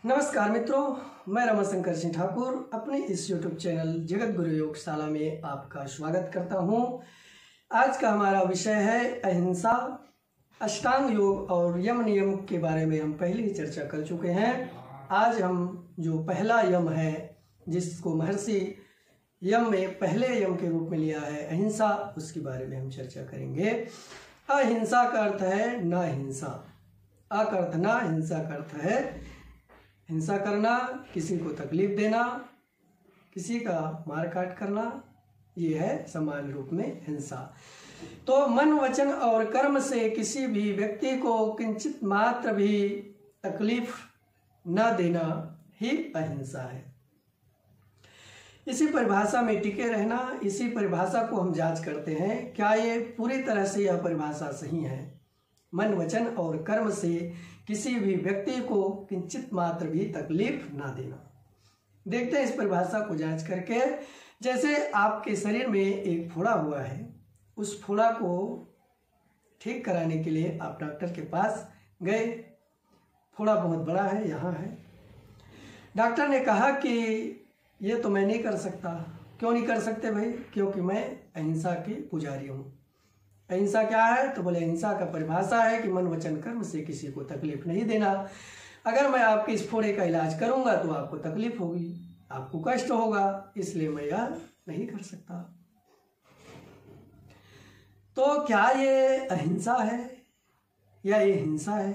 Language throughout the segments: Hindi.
नमस्कार मित्रों, मैं रमाशंकर सिंह ठाकुर अपने इस YouTube चैनल जगत गुरु योगशाला में आपका स्वागत करता हूं। आज का हमारा विषय है अहिंसा, अष्टांग योग और यम नियम के बारे में हम पहले ही चर्चा कर चुके हैं। आज हम जो पहला यम है, जिसको महर्षि यम में पहले यम के रूप में लिया है अहिंसा, उसके बारे में हम चर्चा करेंगे। अहिंसा का अर्थ है न हिंसा। अ का अर्थ ना, हिंसा का अर्थ है हिंसा करना, किसी को तकलीफ देना, किसी का मार काट करना, ये है सामान्य रूप में हिंसा। तो मन, वचन और कर्म से किसी भी व्यक्ति को किंचित मात्र भी तकलीफ न देना ही अहिंसा है। इसी परिभाषा में टिके रहना, इसी परिभाषा को हम जांच करते हैं, क्या ये पूरी तरह से यह परिभाषा सही है। मन, वचन और कर्म से किसी भी व्यक्ति को किंचित मात्र भी तकलीफ ना देना। देखते हैं इस परिभाषा को जांच करके। जैसे आपके शरीर में एक फोड़ा हुआ है, उस फोड़ा को ठीक कराने के लिए आप डॉक्टर के पास गए। फोड़ा बहुत बड़ा है, यहाँ है। डॉक्टर ने कहा कि ये तो मैं नहीं कर सकता। क्यों नहीं कर सकते भाई? क्योंकि मैं अहिंसा की पुजारी हूँ। अहिंसा क्या है? तो बोले अहिंसा का परिभाषा है कि मन, वचन, कर्म से किसी को तकलीफ नहीं देना। अगर मैं आपके इस फोड़े का इलाज करूंगा तो आपको तकलीफ होगी, आपको कष्ट होगा, इसलिए मैं यह नहीं कर सकता। तो क्या ये अहिंसा है या ये हिंसा है?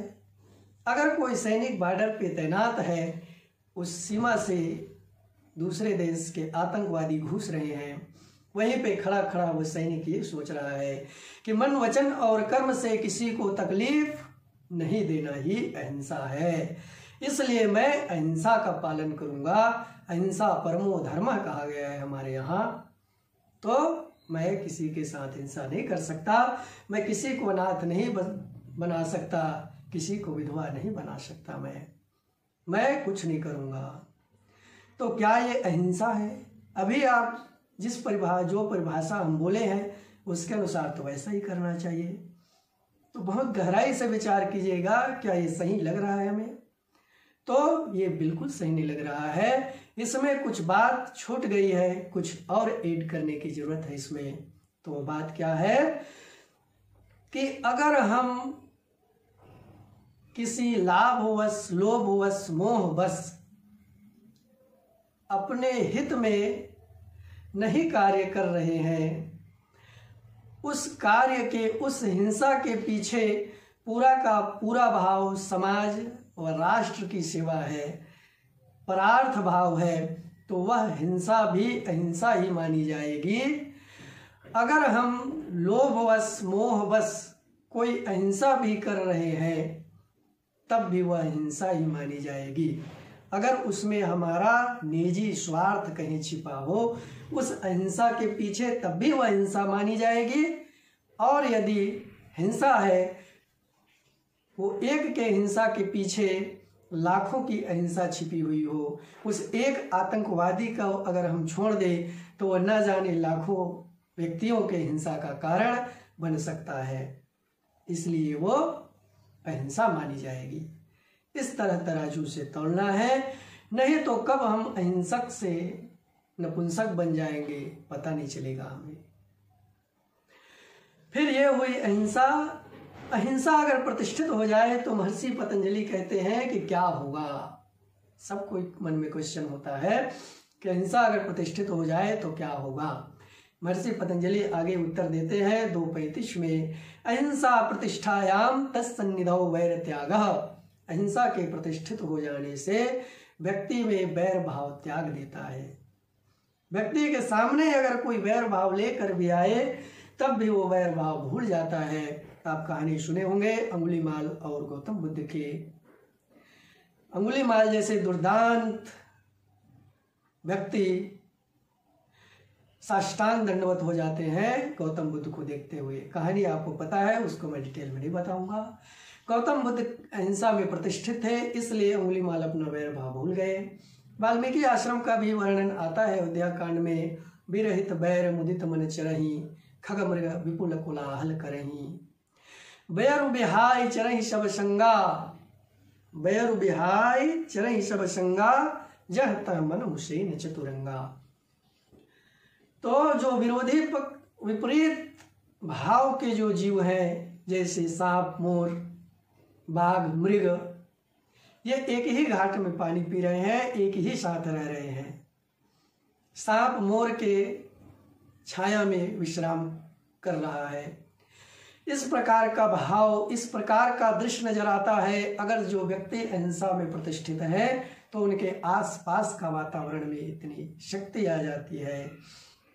अगर कोई सैनिक बॉर्डर पे तैनात है, उस सीमा से दूसरे देश के आतंकवादी घुस रहे हैं, वहीं पे खड़ा खड़ा वो सैनिक ये सोच रहा है कि मन, वचन और कर्म से किसी को तकलीफ नहीं देना ही अहिंसा है, इसलिए मैं अहिंसा का पालन करूंगा। अहिंसा परमो धर्म कहा गया है हमारे यहाँ। तो मैं किसी के साथ हिंसा नहीं कर सकता, मैं किसी को अनाथ नहीं बना सकता, किसी को विधवा नहीं बना सकता, मैं कुछ नहीं करूँगा। तो क्या ये अहिंसा है? अभी आप जिस परिभाषा हम बोले हैं उसके अनुसार तो वैसा ही करना चाहिए। तो बहुत गहराई से विचार कीजिएगा, क्या ये सही लग रहा है हमें? तो ये बिल्कुल सही नहीं लग रहा है। इसमें कुछ बात छूट गई है, कुछ और ऐड करने की जरूरत है इसमें। तो वो बात क्या है कि अगर हम किसी लाभवश, लोभवश, मोहवश अपने हित में नहीं कार्य कर रहे हैं, उस कार्य के, उस हिंसा के पीछे पूरा का पूरा भाव समाज और राष्ट्र की सेवा है, परार्थ भाव है, तो वह हिंसा भी अहिंसा ही मानी जाएगी। अगर हम लोभवश, मोहवश कोई अहिंसा भी कर रहे हैं, तब भी वह हिंसा ही मानी जाएगी। अगर उसमें हमारा निजी स्वार्थ कहीं छिपा हो उस अहिंसा के पीछे, तब भी वह हिंसा मानी जाएगी। और यदि हिंसा है, वो एक के हिंसा के पीछे लाखों की अहिंसा छिपी हुई हो, उस एक आतंकवादी का अगर हम छोड़ दें तो वह न जाने लाखों व्यक्तियों के हिंसा का कारण बन सकता है, इसलिए वो अहिंसा मानी जाएगी। इस तरह तराजू से तोलना है, नहीं तो कब हम अहिंसक से नपुंसक बन जाएंगे पता नहीं चलेगा हमें। फिर ये हुई अहिंसा। अहिंसा अगर प्रतिष्ठित हो जाए तो महर्षि पतंजलि कहते हैं कि क्या होगा। सबको मन में क्वेश्चन होता है कि अहिंसा अगर प्रतिष्ठित हो जाए तो क्या होगा। महर्षि पतंजलि आगे उत्तर देते हैं 2:35 में, अहिंसा प्रतिष्ठायाम तत्सन्निधौ वैर त्यागः। अहिंसा के प्रतिष्ठित हो जाने से व्यक्ति में वैर भाव त्याग देता है। व्यक्ति के सामने अगर कोई वैर भाव लेकर भी आए तब भी वो वैर भाव भूल जाता है। आप कहानी सुने होंगे अंगुलीमाल और गौतम बुद्ध के। अंगुलीमाल जैसे दुर्दांत व्यक्ति साष्टांग दंडवत हो जाते हैं गौतम बुद्ध को देखते हुए। कहानी आपको पता है, उसको मैं डिटेल में नहीं बताऊंगा। गौतम बुद्ध अहिंसा में प्रतिष्ठित थे, इसलिए अंगुलीमाल अपना वैर भाव भूल गए। वाल्मीकि आश्रम का भी वर्णन आता है अयोध्या कांड में, विरहित बैर मुदित मन चरही, खग मृग विपुल कोलाहल करही, बैर बिहाय चरही सब संगा, बैरु बिहाय चरहि सब संगा, जह तह मन हुसैन चतुरंगा। तो जो विरोधी विपरीत भाव के जो जीव हैं, जैसे सांप, मोर, बाघ, मृग, ये एक ही घाट में पानी पी रहे हैं, एक ही साथ रह रहे हैं। सांप मोर के छाया में विश्राम कर रहा है। इस प्रकार का भाव, इस प्रकार का दृश्य नजर आता है। अगर जो व्यक्ति अहिंसा में प्रतिष्ठित है तो उनके आसपास का वातावरण में इतनी शक्ति आ जाती है,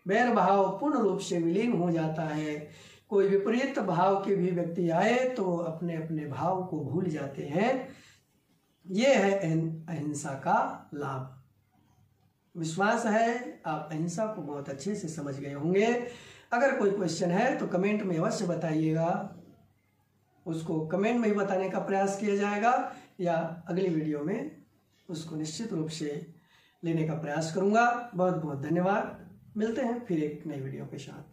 वैर भाव पूर्ण रूप से विलीन हो जाता है। कोई विपरीत भाव के भी व्यक्ति आए तो अपने अपने भाव को भूल जाते हैं। ये है अहिंसा का लाभ। विश्वास है आप अहिंसा को बहुत अच्छे से समझ गए होंगे। अगर कोई क्वेश्चन है तो कमेंट में अवश्य बताइएगा, उसको कमेंट में ही बताने का प्रयास किया जाएगा या अगली वीडियो में उसको निश्चित रूप से लेने का प्रयास करूंगा। बहुत बहुत धन्यवाद। मिलते हैं फिर एक नई वीडियो के साथ।